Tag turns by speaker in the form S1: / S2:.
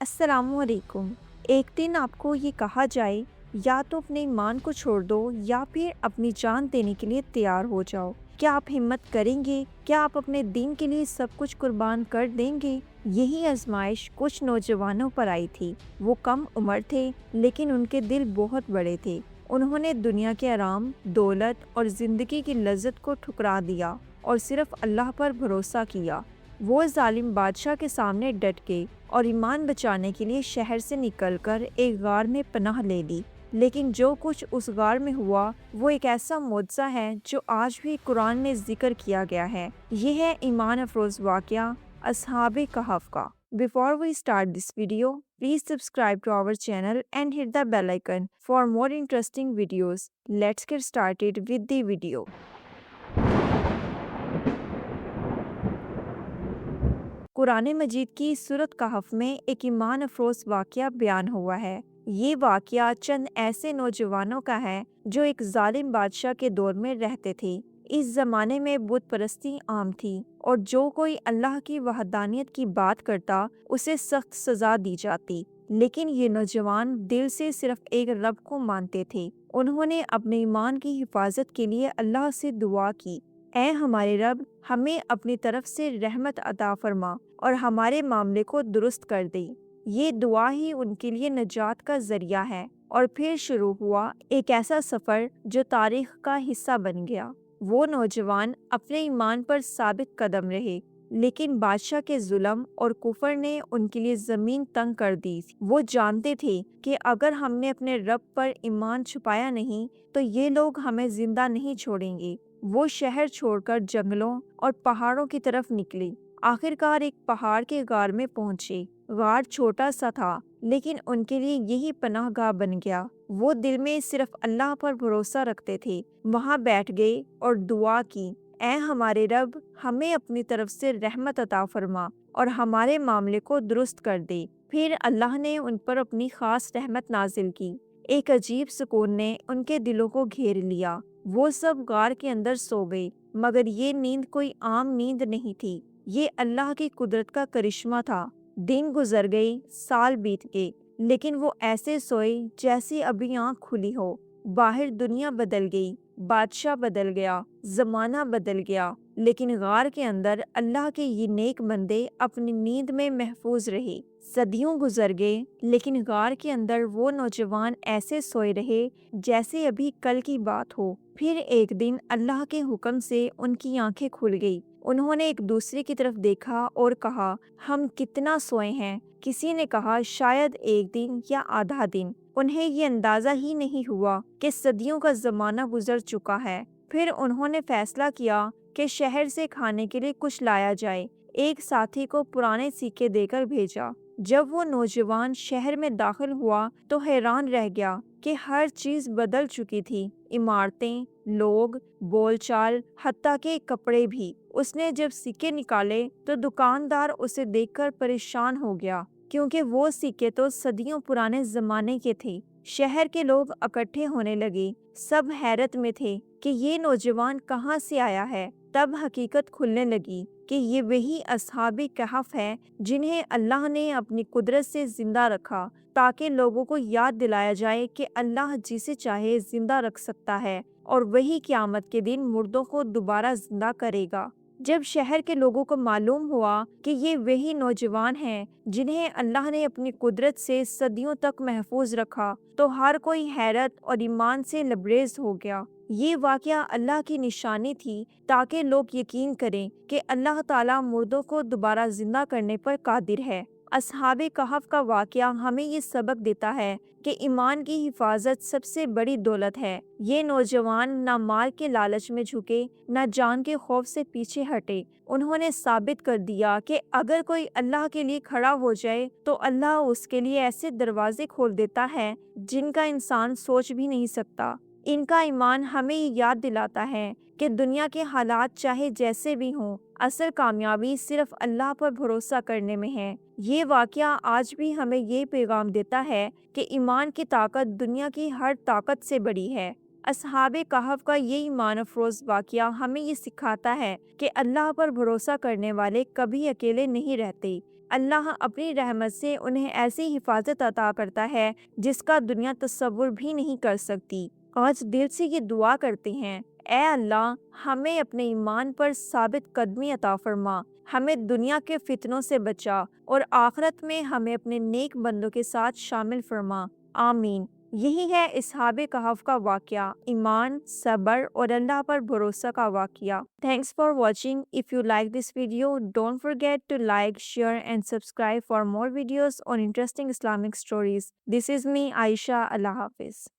S1: अस्सलामु अलैकुम। एक दिन आपको ये कहा जाए या तो अपने ईमान को छोड़ दो या फिर अपनी जान देने के लिए तैयार हो जाओ। क्या आप हिम्मत करेंगे? क्या आप अपने दीन के लिए सब कुछ कुर्बान कर देंगे? यही आजमाइश कुछ नौजवानों पर आई थी। वो कम उम्र थे लेकिन उनके दिल बहुत बड़े थे। उन्होंने दुनिया के आराम, दौलत और जिंदगी की लज्जत को ठुकरा दिया और सिर्फ अल्लाह पर भरोसा किया। वो जालिम बादशाह के सामने डट गए और ईमान बचाने के लिए शहर से निकलकर एक गार में पनाह ले ली। लेकिन जो कुछ उस गार में हुआ वो एक ऐसा मुआजिज़ा है जो आज भी कुरान में जिक्र किया गया है। ये है ईमान अफरोज वाक़या अस्हाबे कहफ का। Before we start this video, please subscribe to our channel and hit the bell icon for more interesting videos. Let's get started with the video. Quran Majeed की सूरत कहफ में एक ईमान अफरोज वाक़या बयान हुआ है। ये वाक़या चंद ऐसे नौजवानों का है जो एक जालिम बादशाह के दौर में रहते थे। इस ज़माने में बुत परस्ती आम थी और जो कोई अल्लाह की वहदानियत की बात करता उसे सख्त सज़ा दी जाती। लेकिन ये नौजवान दिल से सिर्फ एक रब को मानते थे। उन्होंने अपने ईमान की हिफाजत के लिए अल्लाह से दुआ की, ऐ हमारे रब, हमें अपनी तरफ से रहमत अता फरमा और हमारे मामले को दुरुस्त कर दे। ये दुआ ही उनके लिए नजात का जरिया है। और फिर शुरू हुआ एक ऐसा सफ़र जो तारीख का हिस्सा बन गया। वो नौजवान अपने ईमान पर साबित कदम रहे, लेकिन बादशाह के जुल्म और कुफर ने उनके लिए ज़मीन तंग कर दी। वो जानते थे कि अगर हमने अपने रब पर ईमान छुपाया नहीं तो ये लोग हमें जिंदा नहीं छोड़ेंगे। वो शहर छोड़कर जंगलों और पहाड़ों की तरफ निकली। आखिरकार एक पहाड़ के गार में पहुंचे। गार छोटा सा था लेकिन उनके लिए यही पनाहगाह बन गया। वो दिल में सिर्फ अल्लाह पर भरोसा रखते थे। वहां बैठ गए और दुआ की, ऐ हमारे रब, हमें अपनी तरफ से रहमत अता फरमा और हमारे मामले को दुरुस्त कर दे। फिर अल्लाह ने उन पर अपनी खास रहमत नाजिल की। एक अजीब सुकून ने उनके दिलों को घेर लिया। वो सब गार के अंदर सो गए, मगर ये नींद कोई आम नींद नहीं थी। ये अल्लाह की कुदरत का करिश्मा था। दिन गुजर गए, साल बीत गए, लेकिन वो ऐसे सोए जैसे अभी आँख खुली हो। बाहर दुनिया बदल गई, बादशाह बदल गया, जमाना बदल गया, लेकिन गार के अंदर अल्लाह के ये नेक बंदे अपनी नींद में महफूज रहे। सदियों गुजर गए, लेकिन गार के अंदर वो नौजवान ऐसे सोए रहे जैसे अभी कल की बात हो। फिर एक दिन अल्लाह के हुक्म से उनकी आंखें खुल गई। उन्होंने एक दूसरे की तरफ देखा और कहा, हम कितना सोए हैं। किसी ने कहा, शायद एक दिन या आधा दिन। उन्हें ये अंदाजा ही नहीं हुआ कि सदियों का जमाना गुजर चुका है। फिर उन्होंने फैसला किया कि शहर से खाने के लिए कुछ लाया जाए। एक साथी को पुराने सिक्के देकर भेजा। जब वो नौजवान शहर में दाखिल हुआ तो हैरान रह गया कि हर चीज बदल चुकी थी। इमारतें, लोग, बोलचाल, हत्ता के कपड़े भी। उसने जब सिक्के निकाले तो दुकानदार उसे देखकर परेशान हो गया, क्योंकि वो सिक्के तो सदियों पुराने जमाने के थे। शहर के लोग इकट्ठे होने लगे। सब हैरत में थे कि ये नौजवान कहाँ से आया है। तब हकीकत खुलने लगी कि ये वही अस्हाबे कहफ है जिन्हें अल्लाह ने अपनी कुदरत से जिंदा रखा, ताकि लोगों को याद दिलाया जाए कि अल्लाह जिसे चाहे जिंदा रख सकता है और वही क़यामत के दिन मुर्दों को दोबारा जिंदा करेगा। जब शहर के लोगों को मालूम हुआ कि ये वही नौजवान हैं जिन्हें अल्लाह ने अपनी कुदरत से सदियों तक महफूज रखा, तो हर कोई हैरत और ईमान से लबरेज हो गया। ये वाक़या अल्लाह की निशानी थी, ताकि लोग यकीन करें कि अल्लाह ताला मुर्दों को दोबारा जिंदा करने पर कादिर है। अस्हाबे कहफ का वाक़या हमें ये सबक देता है कि ईमान की हिफाजत सबसे बड़ी दौलत है। ये नौजवान न माल के लालच में झुके, न जान के खौफ से पीछे हटे। उन्होंने साबित कर दिया कि अगर कोई अल्लाह के लिए खड़ा हो जाए तो अल्लाह उसके लिए ऐसे दरवाजे खोल देता है जिनका इंसान सोच भी नहीं सकता। इनका ईमान हमें ये याद दिलाता है कि दुनिया के हालात चाहे जैसे भी हों, असल कामयाबी सिर्फ अल्लाह पर भरोसा करने में है। ये वाक़या आज भी हमें ये पैगाम देता है कि ईमान की ताकत दुनिया की हर ताकत से बड़ी है। अस्हाबे कहफ का ये ईमान अफरोज वाक़या हमें ये सिखाता है कि अल्लाह पर भरोसा करने वाले कभी अकेले नहीं रहते। اللہ اپنی رحمت سے انہیں ایسی حفاظت عطا کرتا ہے جس کا دنیا تصور بھی نہیں کر سکتی۔ آج دل سے یہ دعا کرتے ہیں، اے اللہ ہمیں اپنے ایمان پر ثابت قدمی عطا فرما، ہمیں دنیا کے فتنوں سے بچا اور آخرت میں ہمیں اپنے نیک بندوں کے ساتھ شامل فرما، آمین۔ یہی ہے اصحاب کہف کا واقعہ، ایمان، صبر اور اللہ پر بھروسہ کا واقعہ۔ Thanks for watching. If you like this video, don't forget to like, share and subscribe for more videos on interesting Islamic stories. This is me, Aisha. Allah Hafiz.